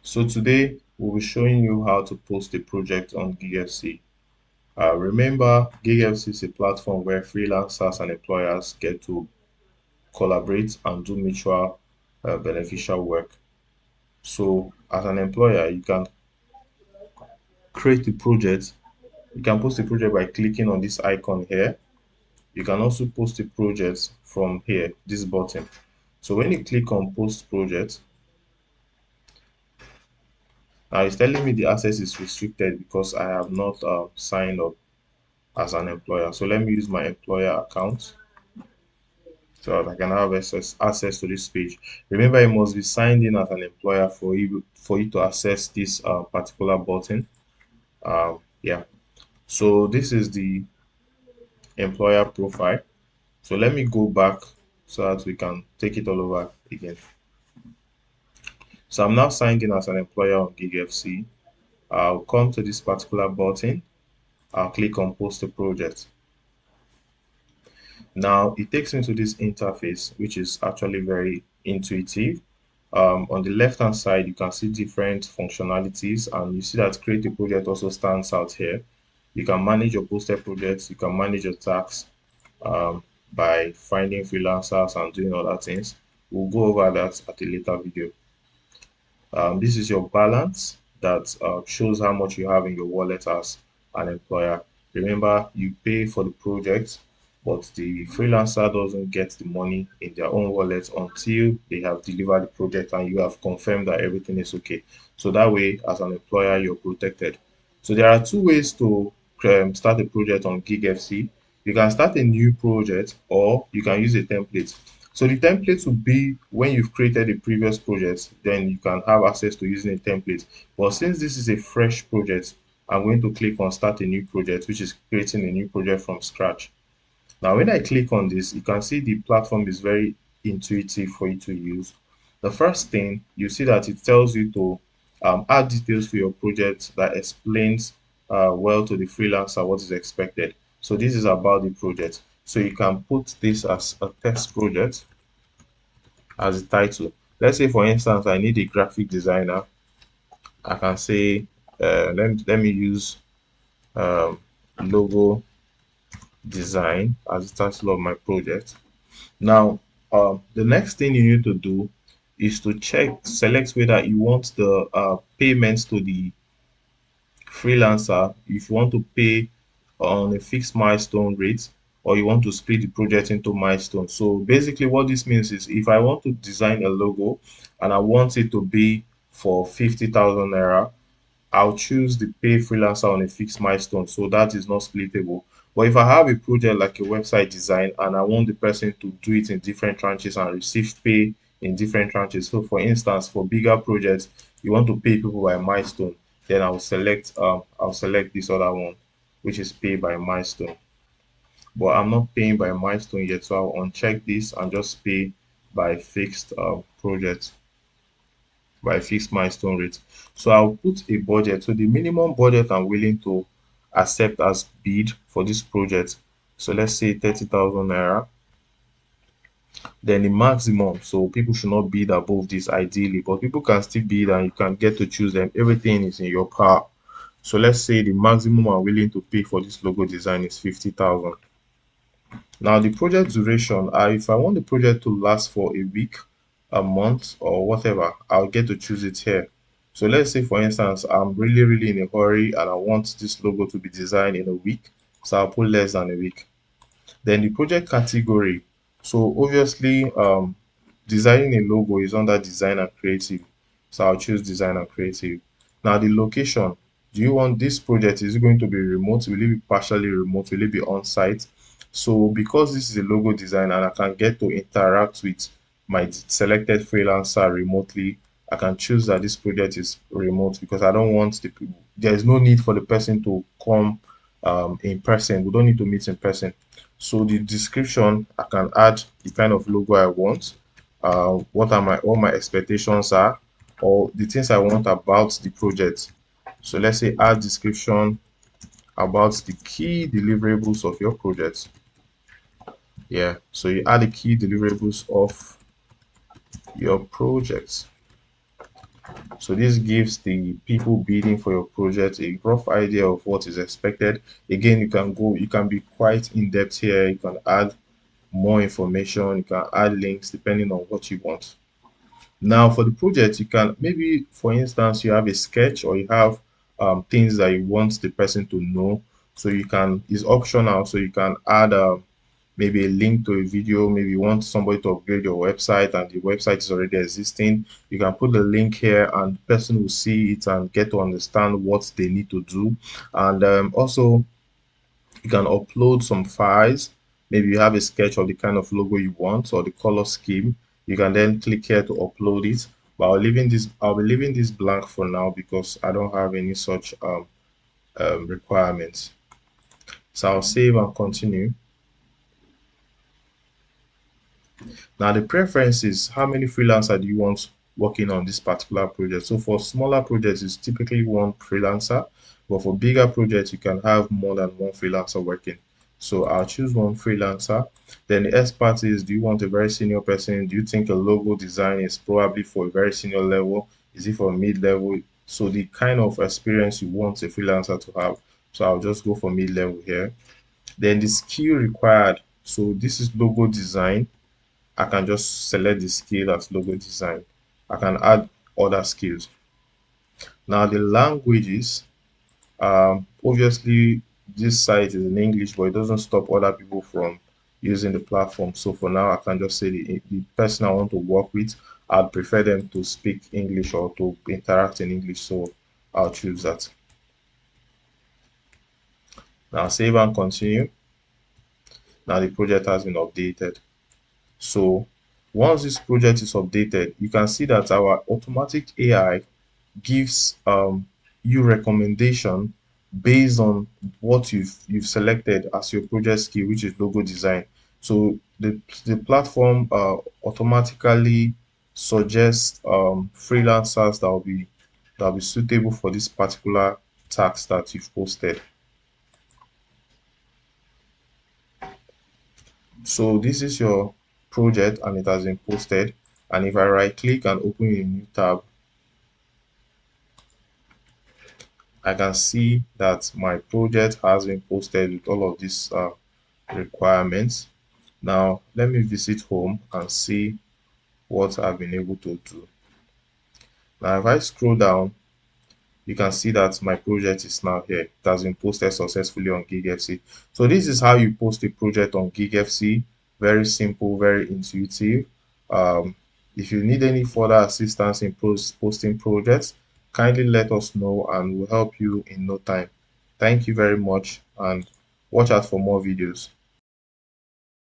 So today we'll be showing you how to post a project on GigFC. Remember, GigFC is a platform where freelancers and employers get to collaborate and do mutual beneficial work. So as an employer, you can create a project. You can post a project by clicking on this icon here. You can also post a project from here, this button. So when you click on post project, now it's telling me the access is restricted because I have not signed up as an employer. So let me use my employer account so that I can have access to this page. Remember, you must be signed in as an employer for you to access this particular button. Yeah. So this is the employer profile. So let me go back so that we can take it all over again. So I'm now signed in as an employer on GigFC. I'll come to this particular button. I'll click on post a project. Now it takes me to this interface, which is actually very intuitive. On the left hand side, you can see different functionalities, and you see that create a project also stands out here. You can manage your posted projects, you can manage your tasks by finding freelancers and doing other things. We'll go over that at a later video. This is your balance that shows how much you have in your wallet as an employer. Remember, you pay for the project, but the freelancer doesn't get the money in their own wallet until they have delivered the project and you have confirmed that everything is okay. So that way, as an employer, you're protected. So there are two ways to start a project on GigFC. You can start a new project or you can use a template. So the template will be when you've created a previous project, then you can have access to using a template. But since this is a fresh project, I'm going to click on start a new project, which is creating a new project from scratch. Now, when I click on this, you can see the platform is very intuitive for you to use. The first thing, you see that it tells you to add details to your project that explains well to the freelancer what is expected. So this is about the project. So you can put this as a test project as a title. Let's say, for instance, I need a graphic designer. I can say, let me use um, logo design as the title of my project. Now, the next thing you need to do is to select whether you want the payments to the freelancer, if you want to pay on a fixed milestone rate or you want to split the project into milestones. So basically what this means is if I want to design a logo and I want it to be for 50,000 naira, I'll choose the pay freelancer on a fixed milestone, so that is not splittable. But if I have a project like a website design and I want the person to do it in different tranches and receive pay in different tranches, so for instance, for bigger projects, you want to pay people by milestone, then I'll select this other one, which is pay by milestone. But I'm not paying by milestone yet, so I'll uncheck this and just pay by fixed project by fixed milestone rate. So I'll put a budget. So the minimum budget I'm willing to accept as bid for this project. So let's say 30,000 naira. Then the maximum. So people should not bid above this ideally, but people can still bid and you can get to choose them. Everything is in your power. So let's say the maximum I'm willing to pay for this logo design is 50,000. Now the project duration, if I want the project to last for a week, a month, or whatever, I'll get to choose it here. So let's say, for instance, I'm really in a hurry and I want this logo to be designed in a week. So I'll put less than a week. Then the project category. So obviously, designing a logo is under design and creative. So I'll choose design and creative. Now the location. Do you want this project? Is it going to be remote? Will it be partially remote? Will it be on site? So because this is a logo design and I can get to interact with my selected freelancer remotely, I can choose that this project is remote because I don't want there is no need for the person to come in person. We don't need to meet in person. So the description, I can add the kind of logo I want, what my expectations are, or the things I want about the project. So let's say add description about the key deliverables of your project. Yeah, so you add the key deliverables of your project. So this gives the people bidding for your project a rough idea of what is expected. Again, you can be quite in depth here. You can add more information, you can add links depending on what you want. Now for the project, you can maybe, for instance, you have a sketch or you have things that you want the person to know. So you can, it's optional. So you can add maybe a link to a video. Maybe you want somebody to upgrade your website and the website is already existing. You can put the link here and the person will see it and get to understand what they need to do. And also, you can upload some files. Maybe you have a sketch of the kind of logo you want or the color scheme. You can then click here to upload it. But I'll be leaving this blank for now because I don't have any such requirements. So I'll save and continue. Now the preferences, how many freelancers do you want working on this particular project? So for smaller projects, it's typically one freelancer, but for bigger projects, you can have more than one freelancer working. So I'll choose one freelancer. Then the expertise, do you want a very senior person? Do you think a logo design is probably for a very senior level? Is it for mid-level? So the kind of experience you want a freelancer to have. So I'll just go for mid-level here. Then the skill required. So this is logo design. I can just select the skill as logo design. I can add other skills. Now the languages, obviously this site is in English, but it doesn't stop other people from using the platform. So for now, I can just say the person I want to work with, I'd prefer them to speak English or to interact in English. So I'll choose that. Now save and continue. Now the project has been updated. So once this project is updated, you can see that our automatic AI gives you recommendation based on what you've selected as your project skill, which is logo design. So the platform automatically suggests freelancers that will be suitable for this particular task that you've posted. So this is your project and it has been posted. And if I right click and open a new tab, I can see that my project has been posted with all of these requirements. Now, let me visit home and see what I've been able to do. Now, if I scroll down, you can see that my project is now here. It has been posted successfully on GigFC. So this is how you post a project on GigFC. Very simple, very intuitive. If you need any further assistance in posting projects, kindly let us know and we'll help you in no time. Thank you very much and watch out for more videos.